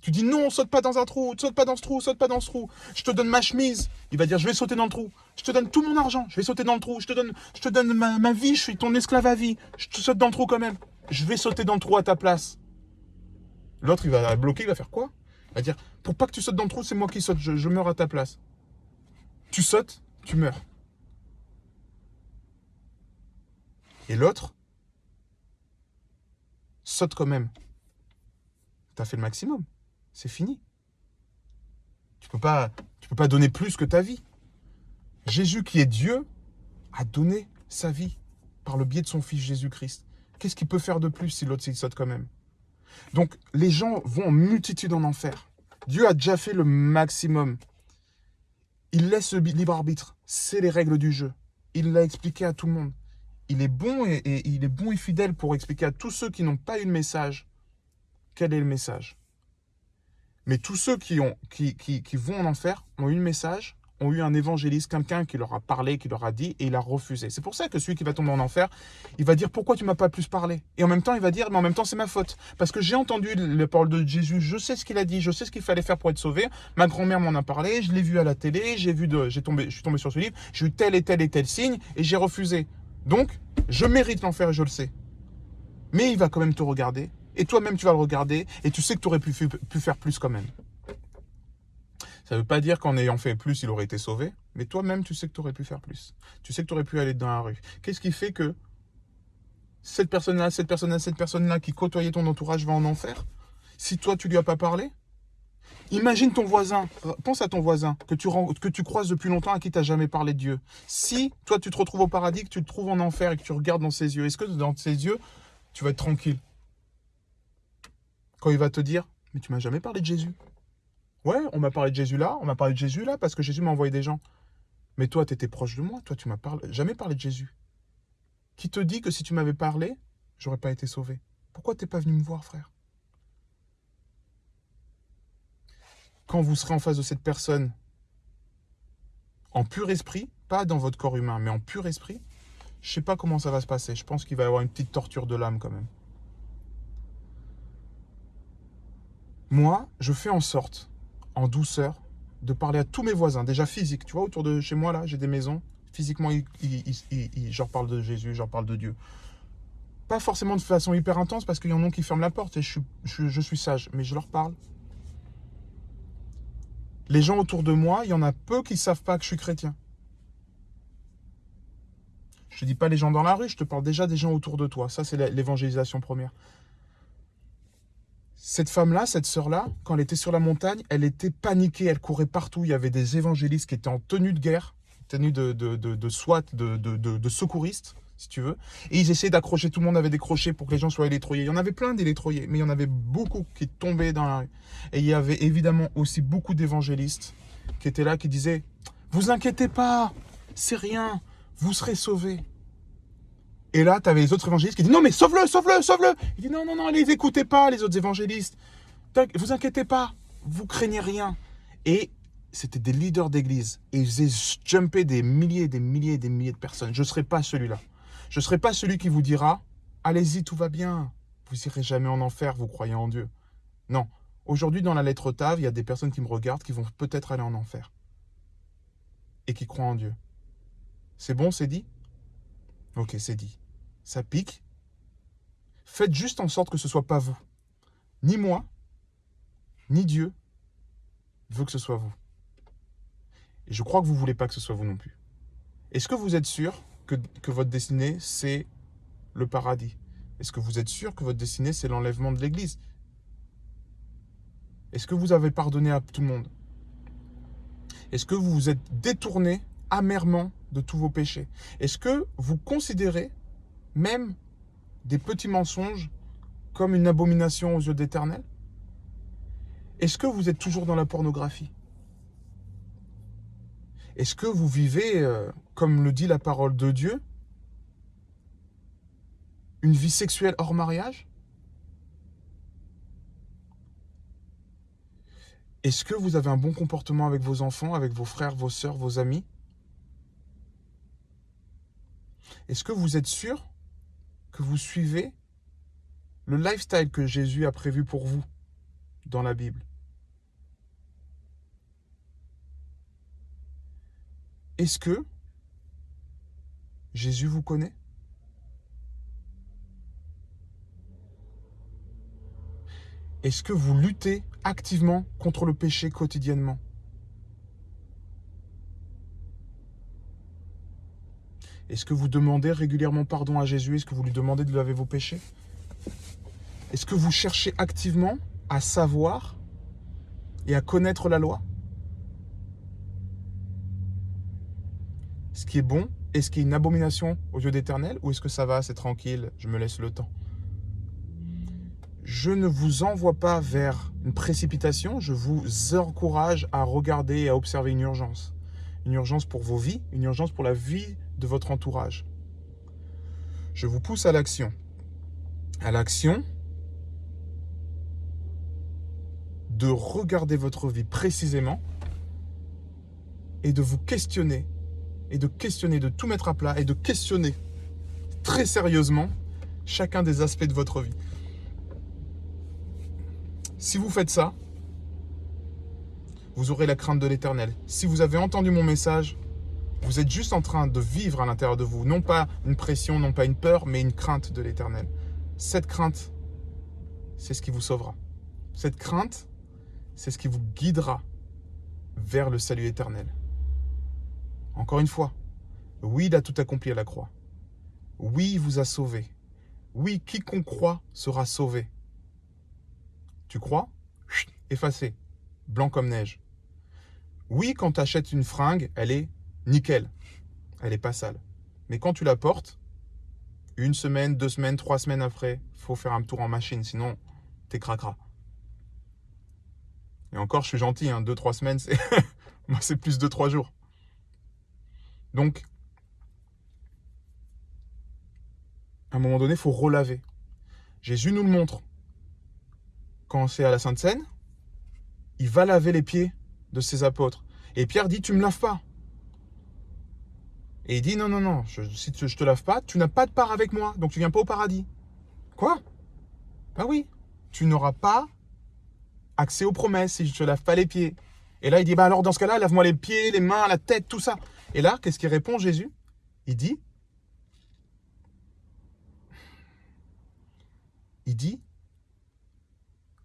Tu dis non, saute pas dans un trou, saute pas dans ce trou, saute pas dans ce trou. Je te donne ma chemise. Il va dire je vais sauter dans le trou. Je te donne tout mon argent, je vais sauter dans le trou. Je te donne ma vie, je suis ton esclave à vie. Je te saute dans le trou quand même. Je vais sauter dans le trou à ta place. L'autre, il va bloquer, il va faire quoi? Il va dire pour pas que tu sautes dans le trou, c'est moi qui saute, je meurs à ta place. Tu sautes, tu meurs. Et l'autre saute quand même. T'as fait le maximum. C'est fini. Tu peux pas donner plus que ta vie. Jésus, qui est Dieu, a donné sa vie par le biais de son Fils Jésus-Christ. Qu'est-ce qu'il peut faire de plus si l'autre s'il saute quand même? Donc, les gens vont en multitude en enfer. Dieu a déjà fait le maximum. Il laisse le libre arbitre. C'est les règles du jeu. Il l'a expliqué à tout le monde. Il est bon et il est bon et fidèle pour expliquer à tous ceux qui n'ont pas eu le message quel est le message. Mais tous ceux qui vont en enfer ont eu le message, ont eu un évangéliste, quelqu'un qui leur a parlé, qui leur a dit, et il a refusé. C'est pour ça que celui qui va tomber en enfer, il va dire pourquoi tu m'as pas plus parlé. Et en même temps, il va dire mais en même temps c'est ma faute. Parce que j'ai entendu les paroles de Jésus, je sais ce qu'il a dit, je sais ce qu'il fallait faire pour être sauvé. Ma grand-mère m'en a parlé, je l'ai vu à la télé, je suis tombé sur ce livre, j'ai eu tel et tel signe, et j'ai refusé. Donc, je mérite l'enfer et je le sais. Mais il va quand même te regarder Et toi-même, tu vas le regarder et tu sais que tu aurais pu faire plus quand même. Ça ne veut pas dire qu'en ayant fait plus, il aurait été sauvé. Mais toi-même, tu sais que tu aurais pu faire plus. Tu sais que tu aurais pu aller dans la rue. Qu'est-ce qui fait que cette personne-là, cette personne-là, cette personne-là qui côtoyait ton entourage va en enfer? Si toi, tu lui as pas parlé? Imagine ton voisin, pense à ton voisin que tu croises depuis longtemps, à qui tu n'as jamais parlé de Dieu. Si toi, tu te retrouves au paradis, que tu te trouves en enfer et que tu regardes dans ses yeux, est-ce que dans ses yeux, tu vas être tranquille? Quand il va te dire, mais tu m'as jamais parlé de Jésus. Ouais, on m'a parlé de Jésus là, on m'a parlé de Jésus là, parce que Jésus m'a envoyé des gens. Mais toi, tu étais proche de moi, toi, tu m'as jamais parlé de Jésus. Qui te dit que si tu m'avais parlé, j'aurais pas été sauvé? Pourquoi t'es pas venu me voir, frère? Quand vous serez en face de cette personne, en pur esprit, pas dans votre corps humain, mais en pur esprit, je sais pas comment ça va se passer. Je pense qu'il va y avoir une petite torture de l'âme quand même. Moi, je fais en sorte, en douceur, de parler à tous mes voisins, déjà physiques. Tu vois, autour de chez moi, là, j'ai des maisons. Physiquement, je leur parle de Jésus, je leur parle de Dieu. Pas forcément de façon hyper intense, parce qu'il y en a qui ferment la porte et je suis sage, mais je leur parle. Les gens autour de moi, il y en a peu qui ne savent pas que je suis chrétien. Je ne te dis pas les gens dans la rue, je te parle déjà des gens autour de toi. Ça, c'est l'évangélisation première. Cette femme-là, cette sœur-là, quand elle était sur la montagne, elle était paniquée, elle courait partout. Il y avait des évangélistes qui étaient en tenue de guerre, tenue de SWAT, de secouristes, si tu veux. Et ils essayaient d'accrocher, tout le monde avait des crochets pour que les gens soient électroyés. Il y en avait plein d'électroyés, mais il y en avait beaucoup qui tombaient dans la rue. Et il y avait évidemment aussi beaucoup d'évangélistes qui étaient là, qui disaient « Vous inquiétez pas, c'est rien, vous serez sauvés ». Et là, tu avais les autres évangélistes qui disent « Non, mais sauve-le, sauve-le, sauve-le !» Il dit « Non, non, non, les écoutez pas, les autres évangélistes. Vous inquiétez pas, vous craignez rien. » Et c'était des leaders d'église. Et ils faisaient jumper des milliers, des milliers, des milliers de personnes. Je ne serai pas celui-là. Je ne serai pas celui qui vous dira « Allez-y, tout va bien. Vous n'irez jamais en enfer, vous croyez en Dieu. » Non. Aujourd'hui, dans la lettre Tav, il y a des personnes qui me regardent qui vont peut-être aller en enfer. Et qui croient en Dieu. C'est bon, c'est dit? Ok, c'est dit. Ça pique. Faites juste en sorte que ce ne soit pas vous. Ni moi, ni Dieu veut que ce soit vous. Et je crois que vous ne voulez pas que ce soit vous non plus. Est-ce que vous êtes sûr que votre destinée, c'est le paradis? Est-ce que vous êtes sûr que votre destinée, c'est l'enlèvement de l'Église? Est-ce que vous avez pardonné à tout le monde? Est-ce que vous vous êtes détourné amèrement de tous vos péchés? Est-ce que vous considérez même des petits mensonges comme une abomination aux yeux d'Éternel? Est-ce que vous êtes toujours dans la pornographie? Est-ce que vous vivez, comme le dit la parole de Dieu, une vie sexuelle hors mariage? Est-ce que vous avez un bon comportement avec vos enfants, avec vos frères, vos sœurs, vos amis? Est-ce que vous êtes sûr que vous suivez le lifestyle que Jésus a prévu pour vous dans la Bible? Est-ce que Jésus vous connaît? Est-ce que vous luttez activement contre le péché quotidiennement? Est-ce que vous demandez régulièrement pardon à Jésus? Est-ce que vous lui demandez de laver vos péchés? Est-ce que vous cherchez activement à savoir et à connaître la loi? Ce qui est bon, est-ce qu'il y a une abomination aux yeux d'Éternel, ou est-ce que ça va, c'est tranquille, je me laisse le temps? Je ne vous envoie pas vers une précipitation, je vous encourage à regarder et à observer une urgence. Une urgence pour vos vies, une urgence pour la vie de votre entourage. Je vous pousse à l'action. À l'action de regarder votre vie précisément et de vous questionner, et de tout mettre à plat, et de questionner très sérieusement chacun des aspects de votre vie. Si vous faites ça, vous aurez la crainte de l'Éternel. Si vous avez entendu mon message, vous êtes juste en train de vivre à l'intérieur de vous, non pas une pression, non pas une peur, mais une crainte de l'Éternel. Cette crainte c'est ce qui vous sauvera. Cette crainte, c'est ce qui vous guidera vers le salut éternel. Encore une fois, oui, il a tout accompli à la croix. Oui, il vous a sauvé. Oui, quiconque croit sera sauvé. Tu crois? Chut, effacé, blanc comme neige. Oui, quand tu achètes une fringue, elle est nickel. Elle n'est pas sale. Mais quand tu la portes, 1 semaine, 2 semaines, 3 semaines après, il faut faire un tour en machine, sinon t'es cracra. Et encore, je suis gentil, 2-3 semaines, c'est moi c'est plus de 3 jours. Donc, à un moment donné, il faut relaver. Jésus nous le montre. Quand c'est à la Sainte Seine, il va laver les pieds de ses apôtres. Et Pierre dit, tu ne me laves pas. Et il dit, non, si je ne te lave pas, tu n'as pas de part avec moi, donc tu ne viens pas au paradis. Quoi? Bah oui, tu n'auras pas accès aux promesses si je ne te lave pas les pieds. Et là, il dit, bah alors dans ce cas-là, lave-moi les pieds, les mains, la tête, tout ça. Et là, qu'est-ce qu'il répond Jésus? Il dit,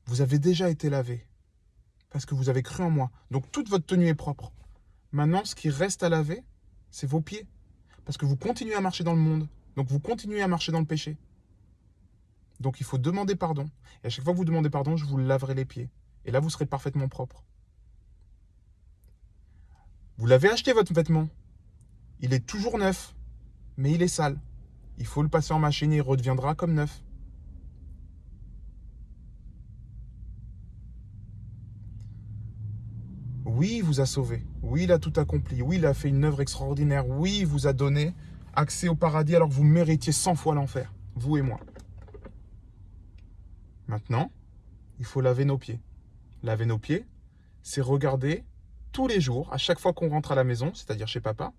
vous avez déjà été lavé parce que vous avez cru en moi. Donc toute votre tenue est propre. Maintenant, ce qui reste à laver, c'est vos pieds. Parce que vous continuez à marcher dans le monde. Donc vous continuez à marcher dans le péché. Donc il faut demander pardon. Et à chaque fois que vous demandez pardon, je vous laverai les pieds. Et là, vous serez parfaitement propre. Vous l'avez acheté, votre vêtement. Il est toujours neuf, mais il est sale. Il faut le passer en machine et il redeviendra comme neuf. Oui, il vous a sauvé. Oui, il a tout accompli. Oui, il a fait une œuvre extraordinaire. Oui, il vous a donné accès au paradis alors que vous méritiez 100 fois l'enfer. Vous et moi. Maintenant, il faut laver nos pieds. Laver nos pieds, c'est regarder tous les jours, à chaque fois qu'on rentre à la maison, c'est-à-dire chez papa,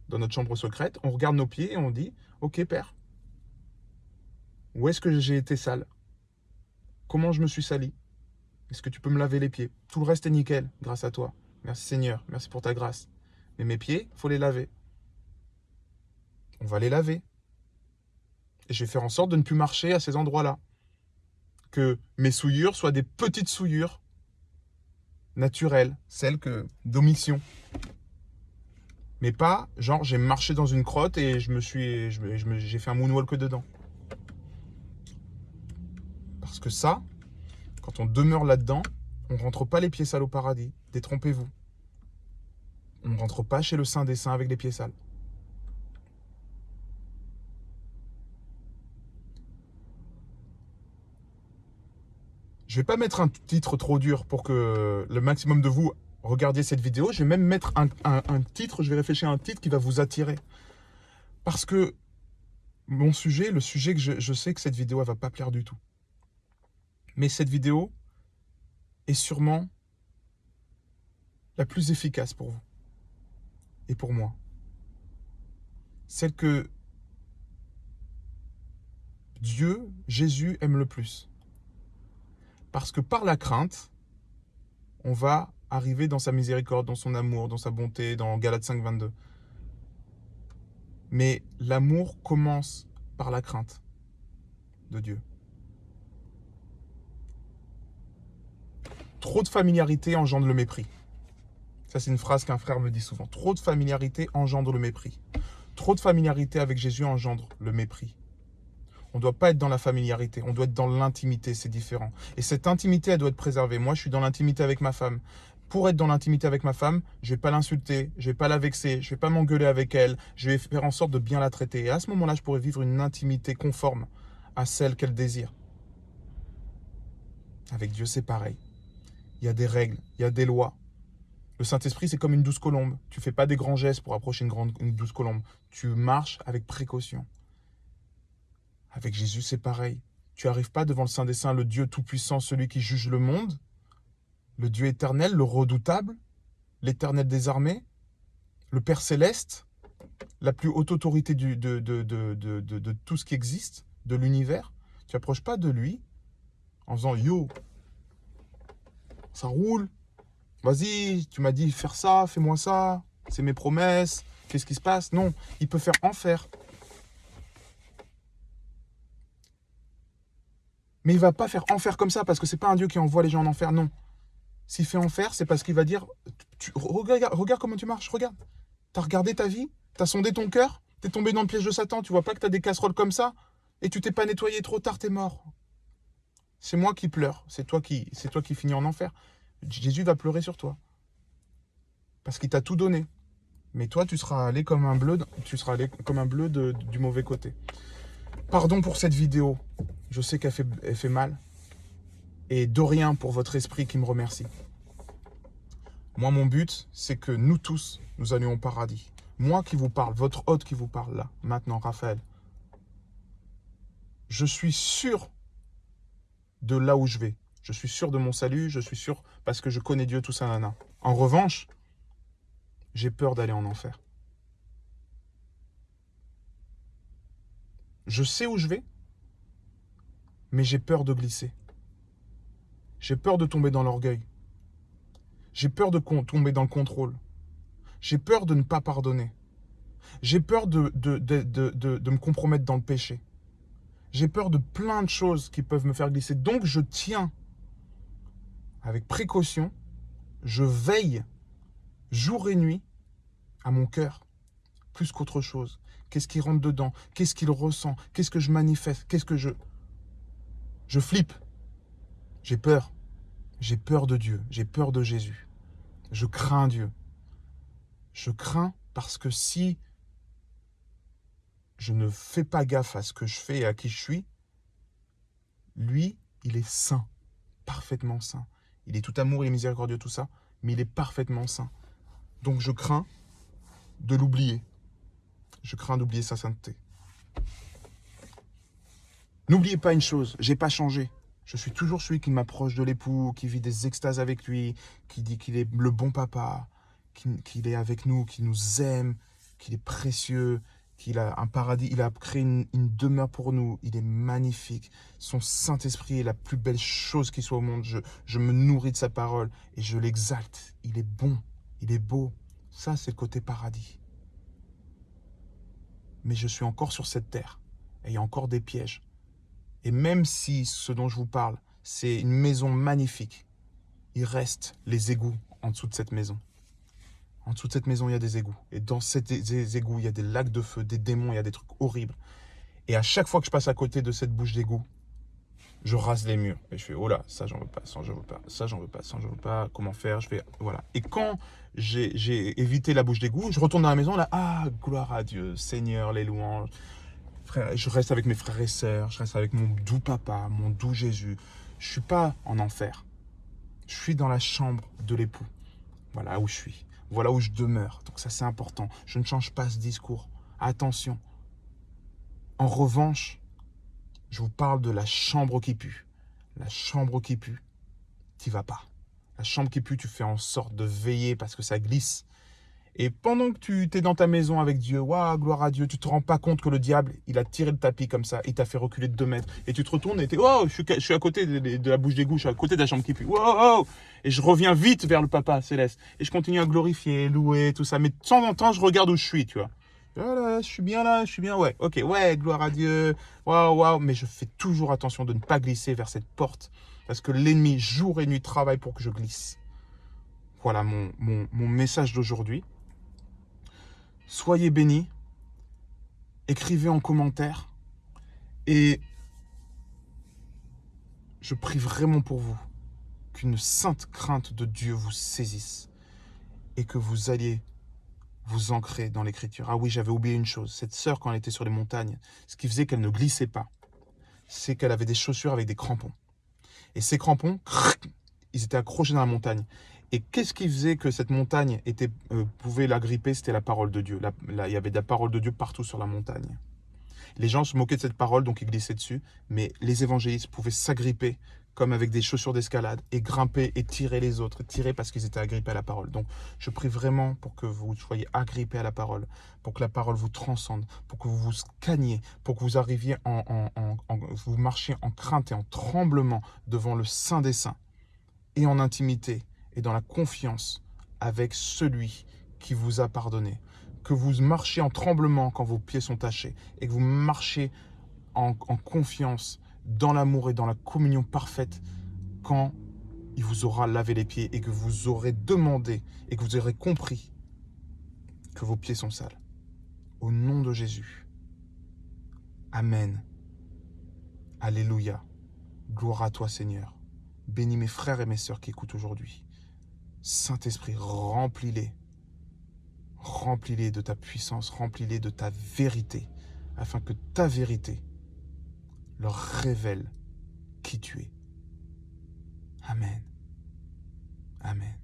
dans notre chambre secrète, on regarde nos pieds et on dit « Ok, Père, où est-ce que j'ai été sale? Comment je me suis sali? Est-ce que tu peux me laver les pieds? Tout le reste est nickel, grâce à toi. Merci Seigneur, merci pour ta grâce. Mais mes pieds, il faut les laver. On va les laver. Et je vais faire en sorte de ne plus marcher à ces endroits-là. Que mes souillures soient des petites souillures naturelles, celles d'omission. Mais pas, genre, j'ai marché dans une crotte et j'ai fait un moonwalk dedans. Parce que ça, quand on demeure là-dedans, on ne rentre pas les pieds sales au paradis. Détrompez-vous. On ne rentre pas chez le Saint des Saints avec les pieds sales. Je ne vais pas mettre un titre trop dur pour que le maximum de vous regardiez cette vidéo. Je vais même mettre un titre, je vais réfléchir à un titre qui va vous attirer. Parce que mon sujet, le sujet que je sais que cette vidéo, elle ne va pas plaire du tout. Mais cette vidéo est sûrement la plus efficace pour vous et pour moi. Celle que Dieu, Jésus aime le plus. Parce que par la crainte, on va arriver dans sa miséricorde, dans son amour, dans sa bonté, dans Galates 5, 22. Mais l'amour commence par la crainte de Dieu. Trop de familiarité engendre le mépris. Ça, c'est une phrase qu'un frère me dit souvent. Trop de familiarité engendre le mépris. Trop de familiarité avec Jésus engendre le mépris. On ne doit pas être dans la familiarité, on doit être dans l'intimité, c'est différent. Et cette intimité, elle doit être préservée. Moi, je suis dans l'intimité avec ma femme. Pour être dans l'intimité avec ma femme, je ne vais pas l'insulter, je ne vais pas la vexer, je ne vais pas m'engueuler avec elle, je vais faire en sorte de bien la traiter. Et à ce moment-là, je pourrais vivre une intimité conforme à celle qu'elle désire. Avec Dieu, c'est pareil. Il y a des règles, il y a des lois. Le Saint-Esprit, c'est comme une douce colombe. Tu ne fais pas des grands gestes pour approcher une douce colombe. Tu marches avec précaution. Avec Jésus, c'est pareil. Tu n'arrives pas devant le Saint des Saints, le Dieu Tout-Puissant, celui qui juge le monde, le Dieu éternel, le redoutable, l'Éternel des armées, le Père céleste, la plus haute autorité de tout ce qui existe, de l'univers. Tu n'approches pas de lui en faisant « Yo, ça roule, vas-y, tu m'as dit faire ça, fais-moi ça, c'est mes promesses, qu'est-ce qui se passe ?» Non, il peut faire enfer. Mais il ne va pas faire enfer comme ça, parce que ce n'est pas un Dieu qui envoie les gens en enfer, non. S'il fait enfer, c'est parce qu'il va dire, regarde comment tu marches, regarde. Tu as regardé ta vie, tu as sondé ton cœur, tu es tombé dans le piège de Satan, tu vois pas que tu as des casseroles comme ça, et tu t'es pas nettoyé trop tard, tu es mort. C'est moi qui pleure, c'est toi qui finis en enfer. Jésus va pleurer sur toi. Parce qu'il t'a tout donné. Mais toi, tu seras allé comme un bleu, du mauvais côté. Pardon pour cette vidéo. Je sais qu'elle fait mal. Et de rien pour votre esprit qui me remercie. Moi, mon but, c'est que nous tous, nous allions au paradis. Moi qui vous parle, votre hôte qui vous parle là, maintenant, Raphaël. Je suis sûr de là où je vais. Je suis sûr de mon salut, je suis sûr parce que je connais Dieu, tout ça, nana. En revanche, j'ai peur d'aller en enfer. Je sais où je vais, mais j'ai peur de glisser. J'ai peur de tomber dans l'orgueil. J'ai peur de tomber dans le contrôle. J'ai peur de ne pas pardonner. J'ai peur de me compromettre dans le péché. J'ai peur de plein de choses qui peuvent me faire glisser. Donc je tiens avec précaution, je veille jour et nuit à mon cœur, plus qu'autre chose. Qu'est-ce qui rentre dedans? Qu'est-ce qu'il ressent? Qu'est-ce que je manifeste? Qu'est-ce que je flippe? J'ai peur. J'ai peur de Dieu. J'ai peur de Jésus. Je crains Dieu. Je crains parce que si je ne fais pas gaffe à ce que je fais et à qui je suis, lui, il est saint, parfaitement saint. Il est tout amour et miséricordieux, tout ça, mais il est parfaitement saint. Donc je crains de l'oublier. Je crains d'oublier sa sainteté. N'oubliez pas une chose, j'ai pas changé. Je suis toujours celui qui m'approche de l'époux, qui vit des extases avec lui, qui dit qu'il est le bon papa, qu'il est avec nous, qu'il nous aime, qu'il est précieux, qu'il a un paradis, il a créé une demeure pour nous, il est magnifique. Son Saint-Esprit est la plus belle chose qui soit au monde. Je me nourris de sa parole et je l'exalte. Il est bon, il est beau. Ça, c'est le côté paradis. Mais je suis encore sur cette terre et il y a encore des pièges. Et même si ce dont je vous parle, c'est une maison magnifique, il reste les égouts en dessous de cette maison. En dessous de cette maison, il y a des égouts. Et dans ces égouts, il y a des lacs de feu, des démons, il y a des trucs horribles. Et à chaque fois que je passe à côté de cette bouche d'égout, je rase les murs. Et je fais, oh là, ça j'en veux pas, ça j'en veux pas, ça j'en veux pas, ça j'en veux pas, comment faire? Je fais, voilà. Et quand j'ai évité la bouche d'égout, je retourne dans la maison, là, ah, gloire à Dieu, Seigneur, les louanges. Frère, je reste avec mes frères et sœurs, je reste avec mon doux papa, mon doux Jésus. Je ne suis pas en enfer. Je suis dans la chambre de l'époux. Voilà où je suis. Voilà où je demeure. Donc ça, c'est important. Je ne change pas ce discours. Attention. En revanche, je vous parle de la chambre qui pue. La chambre qui pue, tu n'y vas pas. La chambre qui pue, tu fais en sorte de veiller parce que ça glisse. Et pendant que tu es dans ta maison avec Dieu, waouh, gloire à Dieu, tu te rends pas compte que le diable, il a tiré le tapis comme ça, il t'a fait reculer de 2 mètres. Et tu te retournes et tu es, oh, je suis à côté de la bouche d'égout, je suis à côté de la chambre qui pue. Wow. Et je reviens vite vers le Papa céleste. Et je continue à glorifier, louer, tout ça. Mais de temps en temps, je regarde où je suis, tu vois. Voilà, je suis bien, ouais. Ok, ouais, gloire à Dieu, waouh. Mais je fais toujours attention de ne pas glisser vers cette porte. Parce que l'ennemi, jour et nuit, travaille pour que je glisse. Voilà mon message d'aujourd'hui. Soyez bénis, écrivez en commentaire et je prie vraiment pour vous qu'une sainte crainte de Dieu vous saisisse et que vous alliez vous ancrer dans l'écriture. Ah oui, j'avais oublié une chose, cette sœur quand elle était sur les montagnes, ce qui faisait qu'elle ne glissait pas, c'est qu'elle avait des chaussures avec des crampons. Et ces crampons, ils étaient accrochés dans la montagne. Et qu'est-ce qui faisait que cette montagne pouvait la gripper? C'était la parole de Dieu. Il y avait de la parole de Dieu partout sur la montagne. Les gens se moquaient de cette parole, donc ils glissaient dessus. Mais les évangélistes pouvaient s'agripper comme avec des chaussures d'escalade et grimper et tirer les autres. Tirer parce qu'ils étaient agrippés à la parole. Donc je prie vraiment pour que vous soyez agrippés à la parole, pour que la parole vous transcende, pour que vous vous scagniez, pour que vous arriviez vous marchiez en crainte et en tremblement devant le Saint des Saints et en intimité et dans la confiance avec celui qui vous a pardonné. Que vous marchiez en tremblement quand vos pieds sont tachés et que vous marchiez en confiance dans l'amour et dans la communion parfaite quand il vous aura lavé les pieds et que vous aurez demandé et que vous aurez compris que vos pieds sont sales. Au nom de Jésus. Amen. Alléluia. Gloire à toi, Seigneur. Bénis mes frères et mes sœurs qui écoutent aujourd'hui. Saint-Esprit, remplis-les. Remplis-les de ta puissance, remplis-les de ta vérité, afin que ta vérité leur révèle qui tu es. Amen. Amen.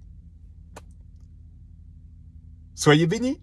Soyez bénis.